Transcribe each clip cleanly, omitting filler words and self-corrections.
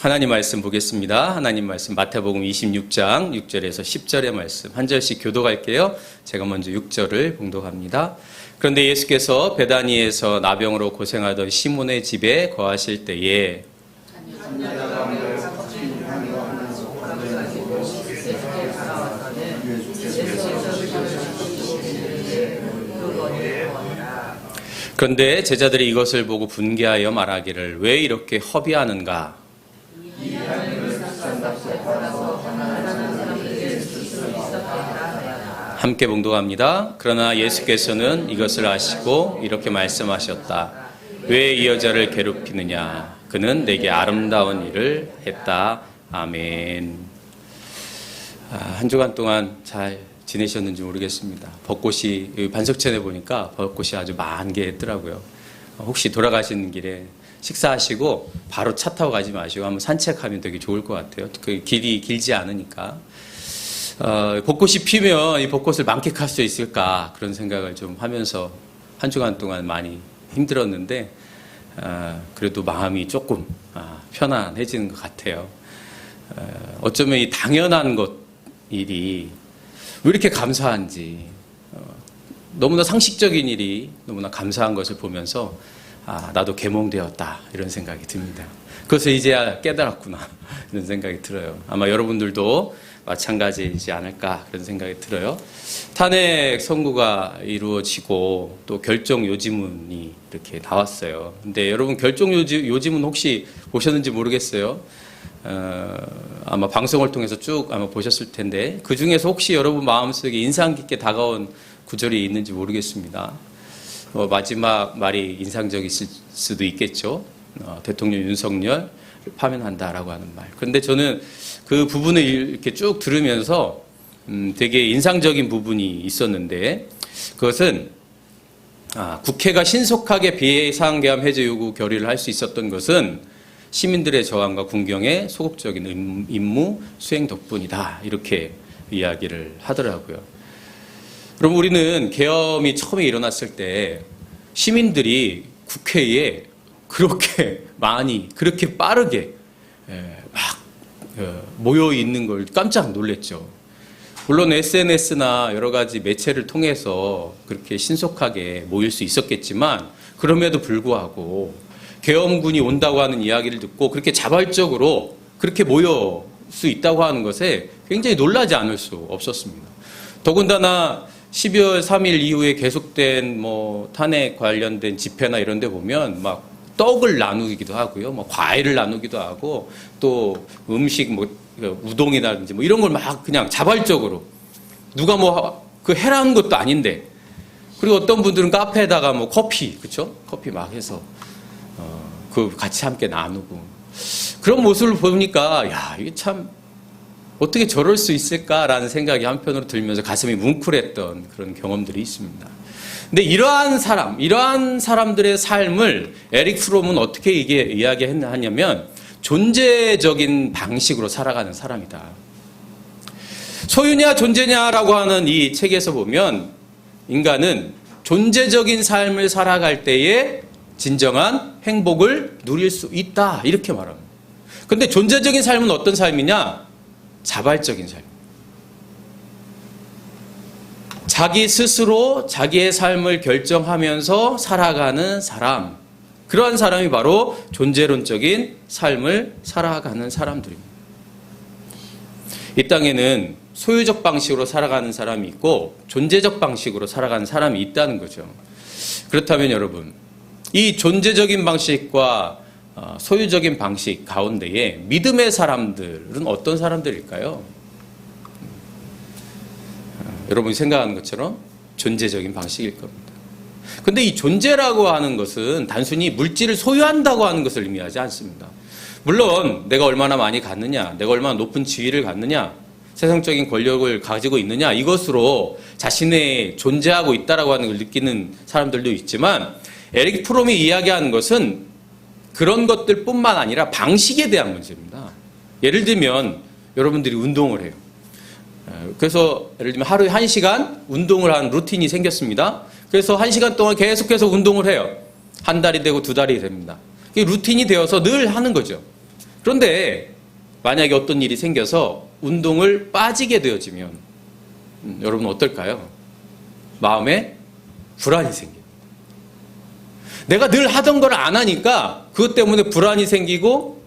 하나님 말씀 보겠습니다. 하나님 말씀 마태복음 26장 6절에서 10절의 말씀 한 절씩 교독할게요. 제가 먼저 6절을 봉독합니다. 그런데 예수께서 베다니에서 나병으로 고생하던 시몬의 집에 거하실 때에 그런데 제자들이 이것을 보고 분개하여 말하기를 왜 이렇게 허비하는가? 함께 봉독합니다. 그러나 예수께서는 이것을 아시고 이렇게 말씀하셨다. 왜 이 여자를 괴롭히느냐? 그는 내게 아름다운 일을 했다. 아멘. 한 주간 동안 잘 지내셨는지 모르겠습니다. 벚꽃이 반석천에 보니까 벚꽃이 아주 만개했더라고요. 혹시 돌아가시는 길에 식사하시고 바로 차 타고 가지 마시고 한번 산책하면 되게 좋을 것 같아요. 그 길이 길지 않으니까. 벚꽃이 피면 이 벚꽃을 만끽할 수 있을까 그런 생각을 좀 하면서 한 주간 동안 많이 힘들었는데 그래도 마음이 조금 편안해지는 것 같아요. 어쩌면 이 당연한 일이 왜 이렇게 감사한지 너무나 상식적인 일이 너무나 감사한 것을 보면서 나도 계몽되었다 이런 생각이 듭니다. 그것을 이제야 깨달았구나 이런 생각이 들어요. 아마 여러분들도 마찬가지이지 않을까 그런 생각이 들어요. 탄핵 선고가 이루어지고 또 결정 요지문이 이렇게 나왔어요. 근데 여러분 결정 요지문 혹시 보셨는지 모르겠어요. 아마 방송을 통해서 쭉 아마 보셨을 텐데 그 중에서 혹시 여러분 마음속에 인상 깊게 다가온 구절이 있는지 모르겠습니다. 마지막 말이 인상적이실 수도 있겠죠. 대통령 윤석열 파면한다라고 하는 말. 그런데 저는 그 부분을 이렇게 쭉 들으면서 되게 인상적인 부분이 있었는데 그것은 국회가 신속하게 비상계엄 해제 요구 결의를 할 수 있었던 것은 시민들의 저항과 군경의 소극적인 임무 수행 덕분이다. 이렇게 이야기를 하더라고요. 그럼 우리는 계엄이 처음에 일어났을 때 시민들이 국회에 그렇게 많이, 그렇게 빠르게 막 모여 있는 걸 깜짝 놀랐죠. 물론 SNS나 여러 가지 매체를 통해서 그렇게 신속하게 모일 수 있었겠지만 그럼에도 불구하고 계엄군이 온다고 하는 이야기를 듣고 그렇게 자발적으로 그렇게 모여 수 있다고 하는 것에 굉장히 놀라지 않을 수 없었습니다. 더군다나 12월 3일 이후에 계속된 탄핵 관련된 집회나 이런 데 보면 막 떡을 나누기도 하고요. 과일을 나누기도 하고 또 음식 우동이라든지 이런 걸 막 그냥 자발적으로 누가 그 해라는 것도 아닌데 그리고 어떤 분들은 카페에다가 커피, 그쵸? 커피 막 해서 그 같이 함께 나누고 그런 모습을 보니까 이게 참 어떻게 저럴 수 있을까라는 생각이 한편으로 들면서 가슴이 뭉클했던 그런 경험들이 있습니다. 근데 이러한 사람들의 삶을 에릭 프롬은 어떻게 이야기하냐면 존재적인 방식으로 살아가는 사람이다. 소유냐 존재냐라고 하는 이 책에서 보면 인간은 존재적인 삶을 살아갈 때에 진정한 행복을 누릴 수 있다 이렇게 말합니다. 그런데 존재적인 삶은 어떤 삶이냐? 자발적인 삶. 자기 스스로 자기의 삶을 결정하면서 살아가는 사람. 그러한 사람이 바로 존재론적인 삶을 살아가는 사람들입니다. 이 땅에는 소유적 방식으로 살아가는 사람이 있고 존재적 방식으로 살아가는 사람이 있다는 거죠. 그렇다면 여러분, 이 존재적인 방식과 소유적인 방식 가운데에 믿음의 사람들은 어떤 사람들일까요? 여러분이 생각하는 것처럼 존재적인 방식일 겁니다. 그런데 이 존재라고 하는 것은 단순히 물질을 소유한다고 하는 것을 의미하지 않습니다. 물론 내가 얼마나 많이 갖느냐, 내가 얼마나 높은 지위를 갖느냐, 세상적인 권력을 가지고 있느냐 이것으로 자신의 존재하고 있다라고 하는 걸 느끼는 사람들도 있지만 에릭 프롬이 이야기하는 것은 그런 것들뿐만 아니라 방식에 대한 문제입니다. 예를 들면 여러분들이 운동을 해요. 그래서 예를 들면 하루에 1시간 운동을 하는 루틴이 생겼습니다. 그래서 1시간 동안 계속해서 운동을 해요. 한 달이 되고 2달이 됩니다. 이게 루틴이 되어서 늘 하는 거죠. 그런데 만약에 어떤 일이 생겨서 운동을 빠지게 되어지면 여러분 어떨까요? 마음에 불안이 생깁니다. 내가 늘 하던 걸 안 하니까 그것 때문에 불안이 생기고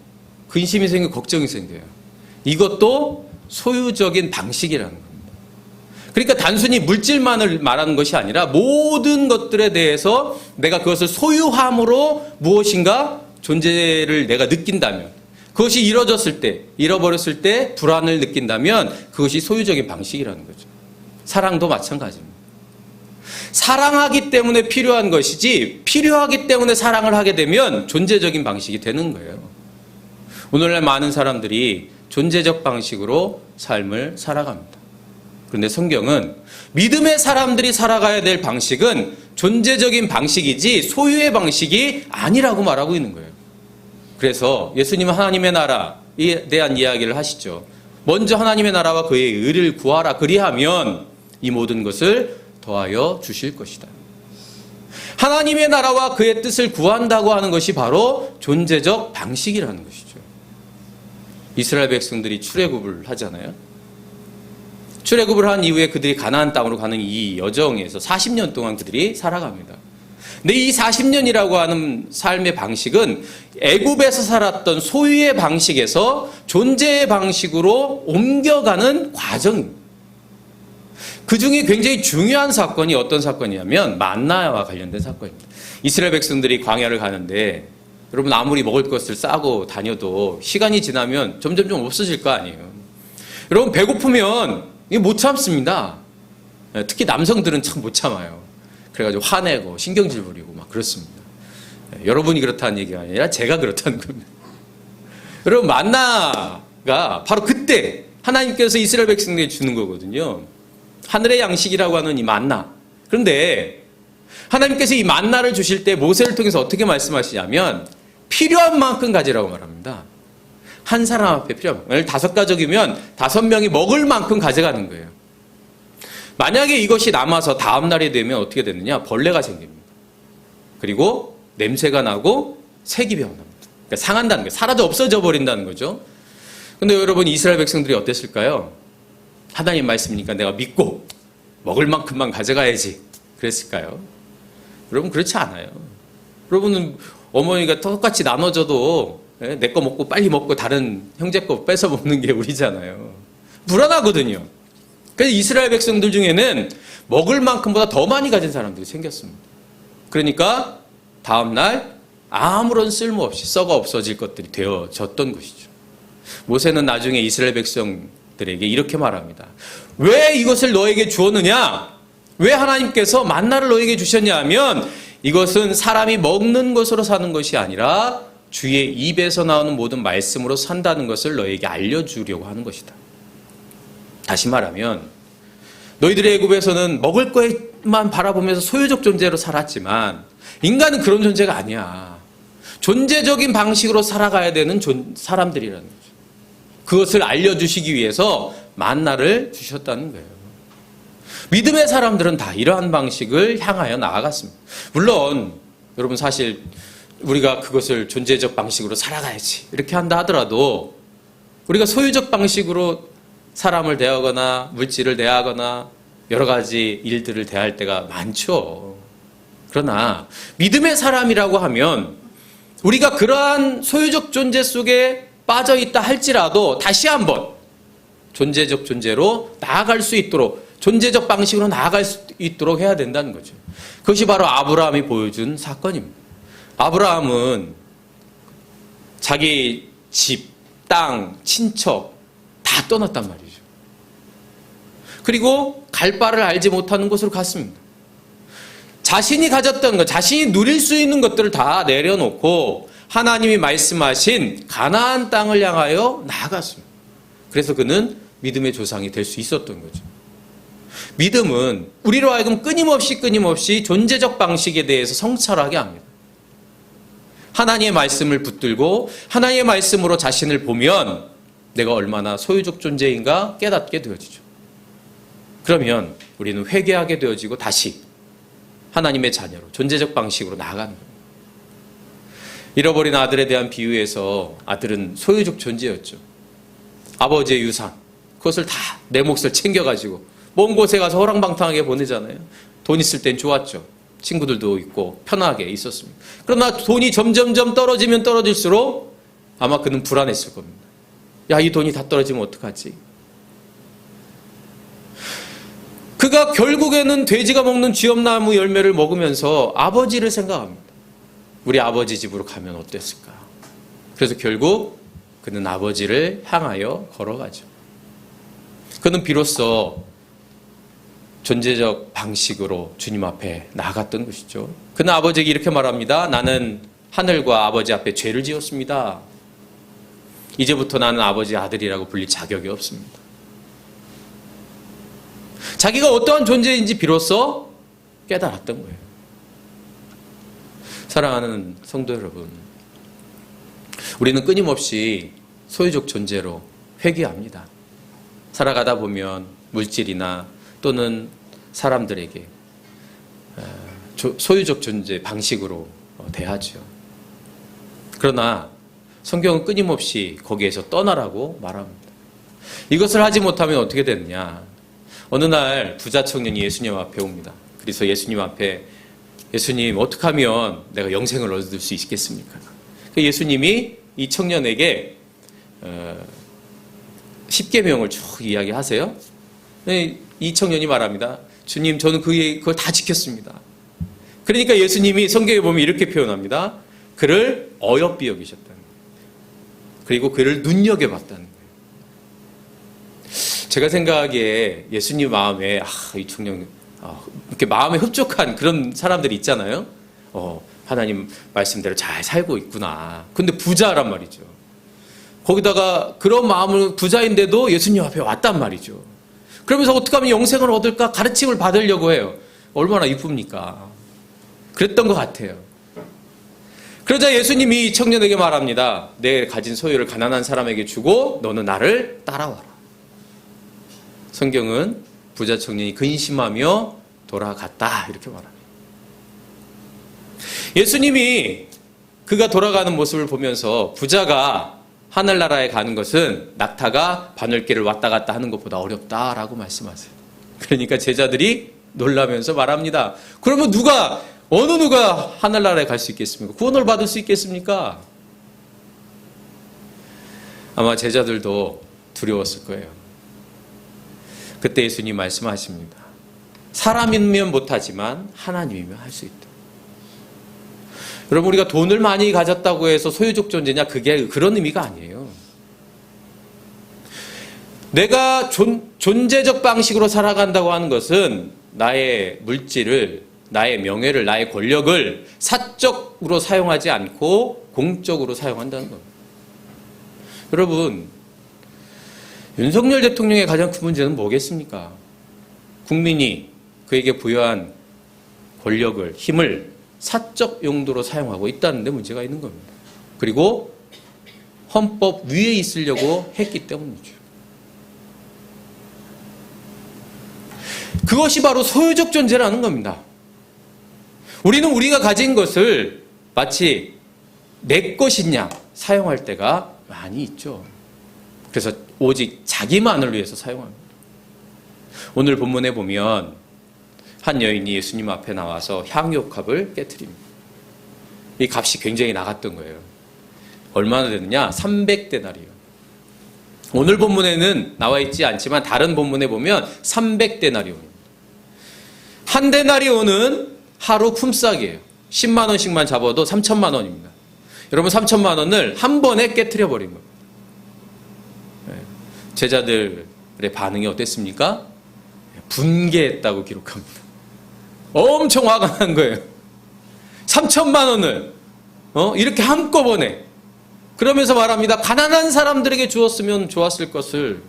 근심이 생기고 걱정이 생겨요. 이것도 소유적인 방식이라는 겁니다. 그러니까 단순히 물질만을 말하는 것이 아니라 모든 것들에 대해서 내가 그것을 소유함으로 무엇인가 존재를 내가 느낀다면, 그것이 이루어졌을 때, 잃어버렸을 때 불안을 느낀다면 그것이 소유적인 방식이라는 거죠. 사랑도 마찬가지입니다. 사랑하기 때문에 필요한 것이지 필요하기 때문에 사랑을 하게 되면 존재적인 방식이 되는 거예요. 오늘날 많은 사람들이 존재적 방식으로 삶을 살아갑니다. 그런데 성경은 믿음의 사람들이 살아가야 될 방식은 존재적인 방식이지 소유의 방식이 아니라고 말하고 있는 거예요. 그래서 예수님은 하나님의 나라에 대한 이야기를 하시죠. 먼저 하나님의 나라와 그의 의를 구하라. 그리하면 이 모든 것을 더하여 주실 것이다. 하나님의 나라와 그의 뜻을 구한다고 하는 것이 바로 존재적 방식이라는 것이죠. 이스라엘 백성들이 출애굽을 하잖아요. 출애굽을 한 이후에 그들이 가나안 땅으로 가는 이 여정에서 40년 동안 그들이 살아갑니다. 근데 이 40년이라고 하는 삶의 방식은 애굽에서 살았던 소유의 방식에서 존재의 방식으로 옮겨가는 과정입니다. 그 중에 굉장히 중요한 사건이 어떤 사건이냐면 만나와 관련된 사건입니다. 이스라엘 백성들이 광야를 가는데 여러분 아무리 먹을 것을 싸고 다녀도 시간이 지나면 점점 좀 없어질 거 아니에요. 여러분 배고프면 이게 못 참습니다. 특히 남성들은 참 못 참아요. 그래가지고 화내고 신경질 부리고 막 그렇습니다. 여러분이 그렇다는 얘기가 아니라 제가 그렇다는 겁니다. 여러분 만나가 바로 그때 하나님께서 이스라엘 백성들에게 주는 거거든요. 하늘의 양식이라고 하는 이 만나. 그런데 하나님께서 이 만나를 주실 때 모세를 통해서 어떻게 말씀하시냐면 필요한 만큼 가지라고 말합니다. 한 사람 앞에 필요한 만큼. 만약 5가족이면 5명이 먹을 만큼 가져가는 거예요. 만약에 이것이 남아서 다음 날이 되면 어떻게 되느냐? 벌레가 생깁니다. 그리고 냄새가 나고 색이 변합니다. 그러니까 상한다는 거예요. 사라져 없어져 버린다는 거죠. 근데 여러분 이스라엘 백성들이 어땠을까요? 하나님 말씀이니까 내가 믿고 먹을 만큼만 가져가야지 그랬을까요? 여러분 그렇지 않아요. 여러분은 어머니가 똑같이 나눠줘도 내 거 먹고 빨리 먹고 다른 형제 거 뺏어 먹는 게 우리잖아요. 불안하거든요. 그래서 이스라엘 백성들 중에는 먹을 만큼보다 더 많이 가진 사람들이 생겼습니다. 그러니까 다음날 아무런 쓸모없이 썩어 없어질 것들이 되어졌던 것이죠. 모세는 나중에 이스라엘 백성들에게 이렇게 말합니다. 왜 이것을 너에게 주었느냐? 왜 하나님께서 만나를 너에게 주셨냐 하면 이것은 사람이 먹는 것으로 사는 것이 아니라 주의 입에서 나오는 모든 말씀으로 산다는 것을 너에게 알려주려고 하는 것이다. 다시 말하면 너희들의 애굽에서는 먹을 것만 바라보면서 소유적 존재로 살았지만 인간은 그런 존재가 아니야. 존재적인 방식으로 살아가야 되는 사람들이라는 거죠. 그것을 알려주시기 위해서 만나를 주셨다는 거예요. 믿음의 사람들은 다 이러한 방식을 향하여 나아갔습니다. 물론 여러분 사실 우리가 그것을 존재적 방식으로 살아가야지 이렇게 한다 하더라도 우리가 소유적 방식으로 사람을 대하거나 물질을 대하거나 여러 가지 일들을 대할 때가 많죠. 그러나 믿음의 사람이라고 하면 우리가 그러한 소유적 존재 속에 빠져 있다 할지라도 다시 한번 존재적 존재로 나아갈 수 있도록 존재적 방식으로 나아갈 수 있도록 해야 된다는 거죠. 그것이 바로 아브라함이 보여준 사건입니다. 아브라함은 자기 집, 땅, 친척 다 떠났단 말이죠. 그리고 갈 바를 알지 못하는 곳으로 갔습니다. 자신이 가졌던 것, 자신이 누릴 수 있는 것들을 다 내려놓고 하나님이 말씀하신 가나안 땅을 향하여 나아갔습니다. 그래서 그는 믿음의 조상이 될 수 있었던 거죠. 믿음은 우리로 하여금 끊임없이 존재적 방식에 대해서 성찰하게 합니다. 하나님의 말씀을 붙들고 하나님의 말씀으로 자신을 보면 내가 얼마나 소유적 존재인가 깨닫게 되어지죠. 그러면 우리는 회개하게 되어지고 다시 하나님의 자녀로 존재적 방식으로 나아가는 겁니다. 잃어버린 아들에 대한 비유에서 아들은 소유적 존재였죠. 아버지의 유산, 그것을 다 내 몫을 챙겨가지고 먼 곳에 가서 호랑방탕하게 보내잖아요. 돈 있을 땐 좋았죠. 친구들도 있고 편하게 있었습니다. 그러나 돈이 점점점 떨어지면 떨어질수록 아마 그는 불안했을 겁니다. 야, 이 돈이 다 떨어지면 어떡하지? 그가 결국에는 돼지가 먹는 쥐엄나무 열매를 먹으면서 아버지를 생각합니다. 우리 아버지 집으로 가면 어땠을까? 그래서 결국 그는 아버지를 향하여 걸어가죠. 그는 비로소 존재적 방식으로 주님 앞에 나갔던 것이죠. 그는 아버지에게 이렇게 말합니다. 나는 하늘과 아버지 앞에 죄를 지었습니다. 이제부터 나는 아버지 아들이라고 불릴 자격이 없습니다. 자기가 어떠한 존재인지 비로소 깨달았던 거예요. 사랑하는 성도 여러분, 우리는 끊임없이 소유적 존재로 회귀합니다. 살아가다 보면 물질이나 또는 사람들에게 소유적 존재 방식으로 대하죠. 그러나 성경은 끊임없이 거기에서 떠나라고 말합니다. 이것을 하지 못하면 어떻게 되느냐? 어느 날 부자 청년이 예수님 앞에 옵니다. 그래서 예수님 앞에 예수님, 어떻게 하면 내가 영생을 얻을 수 있겠습니까? 예수님이 이 청년에게 10계명을 쭉 이야기하세요. 이 청년이 말합니다. 주님, 저는 그걸 다 지켰습니다. 그러니까 예수님이 성경에 보면 이렇게 표현합니다. 그를 어여삐 여기셨다는 거예요. 그리고 그를 눈여겨봤다는 거예요. 제가 생각하기에 예수님 마음에 이 청년 이렇게 마음에 흡족한 그런 사람들이 있잖아요. 하나님 말씀대로 잘 살고 있구나. 근데 부자란 말이죠. 거기다가 그런 마음을 부자인데도 예수님 앞에 왔단 말이죠. 그러면서 어떻게 하면 영생을 얻을까 가르침을 받으려고 해요. 얼마나 이쁩니까? 그랬던 것 같아요. 그러자 예수님이 청년에게 말합니다. 내 가진 소유를 가난한 사람에게 주고 너는 나를 따라와라. 성경은 부자 청년이 근심하며 돌아갔다 이렇게 말합니다. 예수님이 그가 돌아가는 모습을 보면서 부자가 하늘나라에 가는 것은 낙타가 바늘길을 왔다 갔다 하는 것보다 어렵다라고 말씀하세요. 그러니까 제자들이 놀라면서 말합니다. 그러면 어느 누가 하늘나라에 갈 수 있겠습니까? 구원을 받을 수 있겠습니까? 아마 제자들도 두려웠을 거예요. 그때 예수님 말씀하십니다. 사람이면 못하지만 하나님이면 할 수 있다. 여러분, 우리가 돈을 많이 가졌다고 해서 소유적 존재냐? 그게 그런 의미가 아니에요. 내가 존재적 방식으로 살아간다고 하는 것은 나의 물질을, 나의 명예를, 나의 권력을 사적으로 사용하지 않고 공적으로 사용한다는 겁니다. 여러분, 윤석열 대통령의 가장 큰 문제는 뭐겠습니까? 국민이 그에게 부여한 권력을, 힘을 사적 용도로 사용하고 있다는 데 문제가 있는 겁니다. 그리고 헌법 위에 있으려고 했기 때문이죠. 그것이 바로 소유적 존재라는 겁니다. 우리는 우리가 가진 것을 마치 내 것이냐 사용할 때가 많이 있죠. 그래서 오직 자기만을 위해서 사용합니다. 오늘 본문에 보면 한 여인이 예수님 앞에 나와서 향유옥합을 깨트립니다. 이 값이 굉장히 나갔던 거예요. 얼마나 되느냐? 300데나리온. 오늘 본문에는 나와 있지 않지만 다른 본문에 보면 300데나리온입니다. 한 데나리온은 하루 품삯이에요. 10만 원씩만 잡아도 3천만 원입니다. 여러분, 3천만 원을 한 번에 깨트려 버린 겁니다. 제자들의 반응이 어땠습니까? 분개했다고 기록합니다. 엄청 화가 난 거예요. 3천만 원을 이렇게 한꺼번에. 그러면서 말합니다. 가난한 사람들에게 주었으면 좋았을 것을.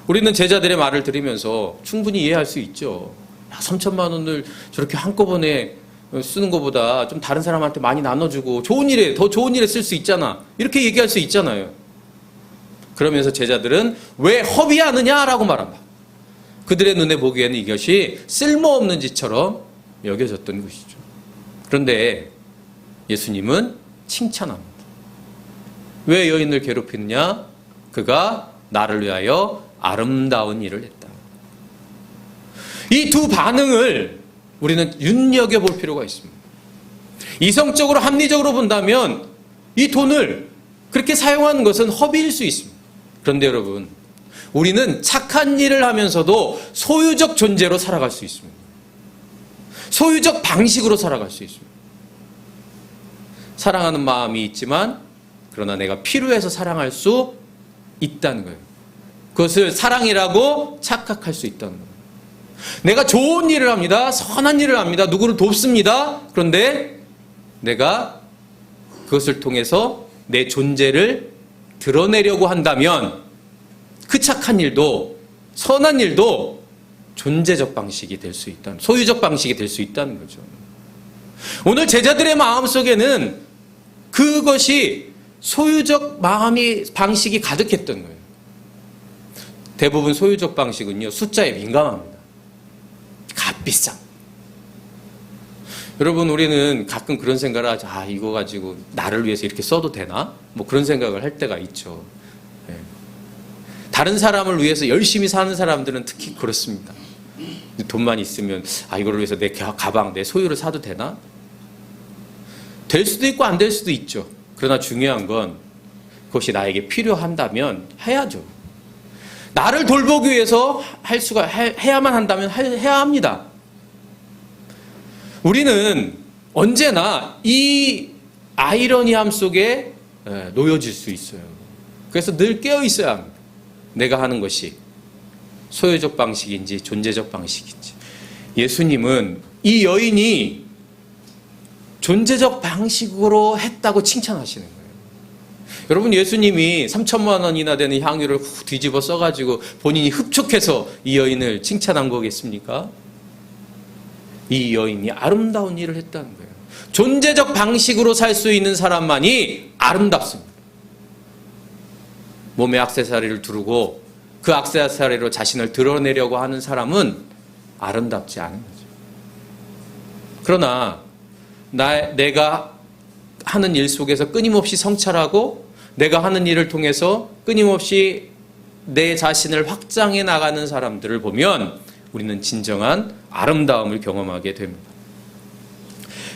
우리는 제자들의 말을 들으면서 충분히 이해할 수 있죠. 3천만 원을 저렇게 한꺼번에 쓰는 것보다 좀 다른 사람한테 많이 나눠주고 더 좋은 일에 쓸 수 있잖아. 이렇게 얘기할 수 있잖아요. 그러면서 제자들은 왜 허비하느냐라고 말합니다. 그들의 눈에 보기에는 이것이 쓸모없는 짓처럼 여겨졌던 것이죠. 그런데 예수님은 칭찬합니다. 왜 여인을 괴롭히느냐? 그가 나를 위하여 아름다운 일을 했다. 이 두 반응을 우리는 눈여겨볼 필요가 있습니다. 이성적으로 합리적으로 본다면 이 돈을 그렇게 사용하는 것은 허비일 수 있습니다. 그런데 여러분, 우리는 착한 일을 하면서도 소유적 존재로 살아갈 수 있습니다. 소유적 방식으로 살아갈 수 있습니다. 사랑하는 마음이 있지만 그러나 내가 필요해서 사랑할 수 있다는 거예요. 그것을 사랑이라고 착각할 수 있다는 거예요. 내가 좋은 일을 합니다. 선한 일을 합니다. 누구를 돕습니다. 그런데 내가 그것을 통해서 내 존재를 드러내려고 한다면 그 착한 일도 선한 일도 존재적 방식이 될 수 있다는, 소유적 방식이 될 수 있다는 거죠. 오늘 제자들의 마음속에는 그것이 소유적 방식이 가득했던 거예요. 대부분 소유적 방식은요, 숫자에 민감합니다. 값비싸. 여러분, 우리는 가끔 그런 생각을 하죠. 아, 이거 가지고 나를 위해서 이렇게 써도 되나? 뭐 그런 생각을 할 때가 있죠. 네. 다른 사람을 위해서 열심히 사는 사람들은 특히 그렇습니다. 돈만 있으면 아, 이거를 위해서 내 가방, 내 소유를 사도 되나? 될 수도 있고 안 될 수도 있죠. 그러나 중요한 건 그것이 나에게 필요한다면 해야죠. 나를 돌보기 위해서 해야만 한다면 해야 합니다. 우리는 언제나 이 아이러니함 속에 놓여질 수 있어요. 그래서 늘 깨어 있어야 합니다. 내가 하는 것이 소유적 방식인지 존재적 방식인지. 예수님은 이 여인이 존재적 방식으로 했다고 칭찬하시는 거예요. 여러분, 예수님이 3천만 원이나 되는 향유를 훅 뒤집어 써가지고 본인이 흡족해서 이 여인을 칭찬한 거겠습니까? 이 여인이 아름다운 일을 했다는 거예요. 존재적 방식으로 살 수 있는 사람만이 아름답습니다. 몸에 액세서리를 두르고 그 액세서리로 자신을 드러내려고 하는 사람은 아름답지 않은 거죠. 그러나 내가 하는 일 속에서 끊임없이 성찰하고 내가 하는 일을 통해서 끊임없이 내 자신을 확장해 나가는 사람들을 보면 우리는 진정한 아름다움을 경험하게 됩니다.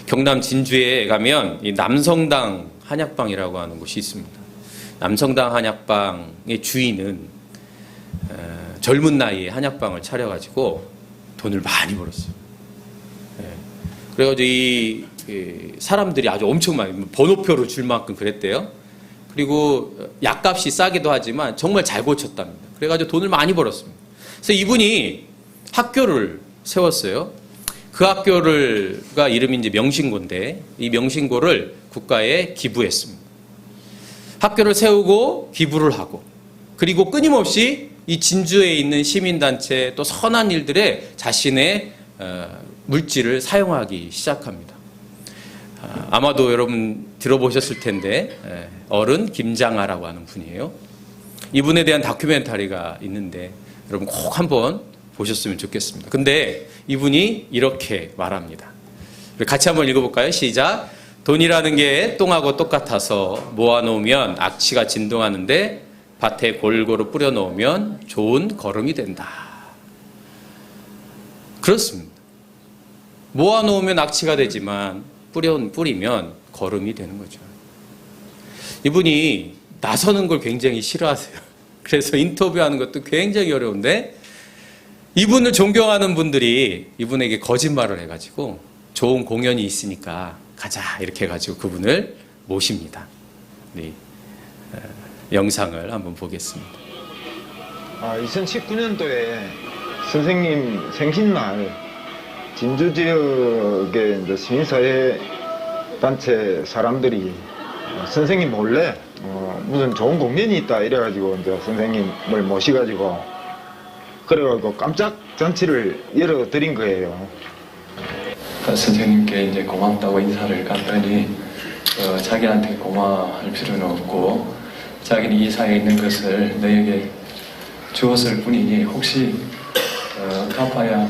경남 진주에 가면 이 남성당 한약방이라고 하는 곳이 있습니다. 남성당 한약방의 주인은 젊은 나이에 한약방을 차려가지고 돈을 많이 벌었어요. 그래가지고 이 사람들이 아주 엄청 많이 번호표로 줄 만큼 그랬대요. 그리고 약값이 싸기도 하지만 정말 잘 고쳤답니다. 그래가지고 돈을 많이 벌었습니다. 그래서 이분이 학교를 세웠어요. 그 학교가 이름이 이제 명신고인데 이 명신고를 국가에 기부했습니다. 학교를 세우고 기부를 하고 그리고 끊임없이 이 진주에 있는 시민단체 또 선한 일들에 자신의 물질을 사용하기 시작합니다. 아마도 여러분 들어보셨을 텐데 어른 김장하라고 하는 분이에요. 이분에 대한 다큐멘터리가 있는데 여러분 꼭 한번 보셨으면 좋겠습니다. 근데 이분이 이렇게 말합니다. 같이 한번 읽어볼까요? 시작. 돈이라는 게 똥하고 똑같아서 모아놓으면 악취가 진동하는데 밭에 골고루 뿌려놓으면 좋은 거름이 된다. 그렇습니다. 모아놓으면 악취가 되지만 뿌리면 거름이 되는 거죠. 이분이 나서는 걸 굉장히 싫어하세요. 그래서 인터뷰하는 것도 굉장히 어려운데 이분을 존경하는 분들이 이분에게 거짓말을 해가지고 좋은 공연이 있으니까 가자 이렇게 해가지고 그분을 모십니다. 네, 영상을 한번 보겠습니다. 2019년도에 선생님 생신날 진주 지역의 이제 시민사회 단체 사람들이 선생님 몰래 무슨 좋은 공연이 있다 이래가지고 이제 선생님을 모셔가지고 그래가지고 깜짝 잔치를 열어드린 거예요. 선생님께 이제 고맙다고 인사를 갔더니 자기한테 고마워할 필요는 없고 자기는 이 사회에 있는 것을 너에게 주었을 뿐이니 혹시 갚아야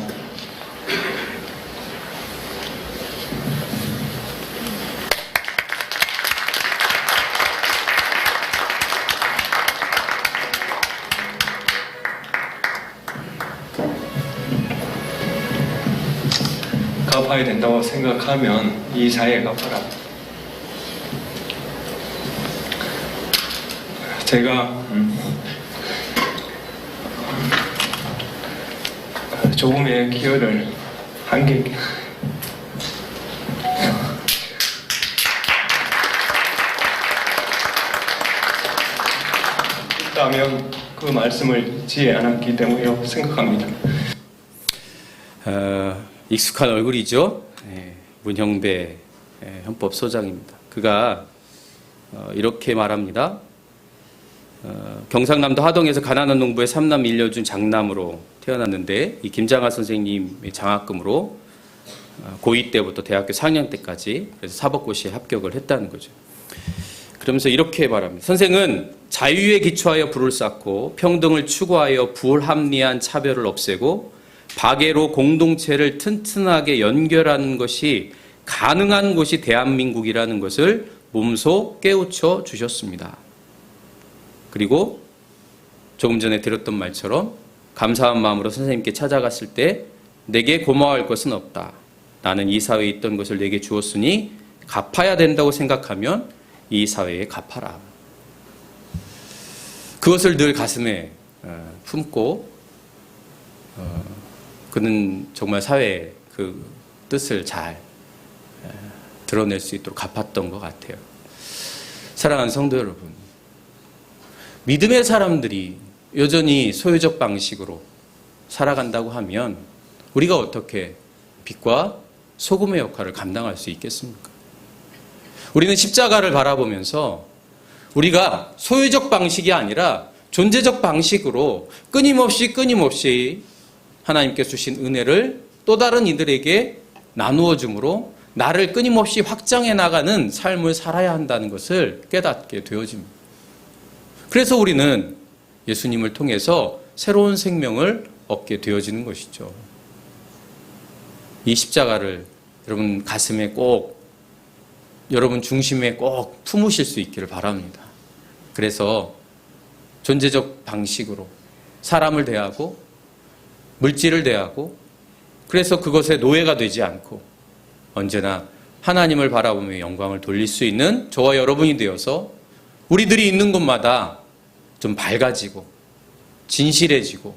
갚아야 된다고 생각하면 이 사회에 갚아라. 제가 조금의 기여를 한 게 있다면 그 말씀을 잊지 않았기 때문이라고 생각합니다. 익숙한 얼굴이죠. 문형배 헌법소장입니다. 그가 이렇게 말합니다. 경상남도 하동에서 가난한 농부의 3남 1녀중 장남으로 태어났는데 이 김장하 선생님의 장학금으로 고2 때부터 대학교 4학년 때까지 그래서 사법고시에 합격을 했다는 거죠. 그러면서 이렇게 말합니다. 선생은 자유에 기초하여 부를 쌓고 평등을 추구하여 불합리한 차별을 없애고 박애로 공동체를 튼튼하게 연결하는 것이 가능한 곳이 대한민국이라는 것을 몸소 깨우쳐 주셨습니다. 그리고 조금 전에 들었던 말처럼 감사한 마음으로 선생님께 찾아갔을 때 내게 고마워할 것은 없다. 나는 이 사회에 있던 것을 내게 주었으니 갚아야 된다고 생각하면 이 사회에 갚아라. 그것을 늘 가슴에 품고 그는 정말 사회의 그 뜻을 잘 드러낼 수 있도록 갚았던 것 같아요. 사랑하는 성도 여러분, 믿음의 사람들이 여전히 소유적 방식으로 살아간다고 하면 우리가 어떻게 빛과 소금의 역할을 감당할 수 있겠습니까? 우리는 십자가를 바라보면서 우리가 소유적 방식이 아니라 존재적 방식으로 끊임없이 하나님께서 주신 은혜를 또 다른 이들에게 나누어 줌으로 나를 끊임없이 확장해 나가는 삶을 살아야 한다는 것을 깨닫게 되어집니다. 그래서 우리는 예수님을 통해서 새로운 생명을 얻게 되어지는 것이죠. 이 십자가를 여러분 가슴에 꼭, 여러분 중심에 꼭 품으실 수 있기를 바랍니다. 그래서 존재적 방식으로 사람을 대하고 물질을 대하고 그래서 그것에 노예가 되지 않고 언제나 하나님을 바라보며 영광을 돌릴 수 있는 저와 여러분이 되어서 우리들이 있는 곳마다 좀 밝아지고 진실해지고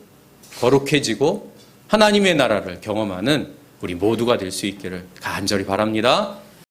거룩해지고 하나님의 나라를 경험하는 우리 모두가 될 수 있기를 간절히 바랍니다.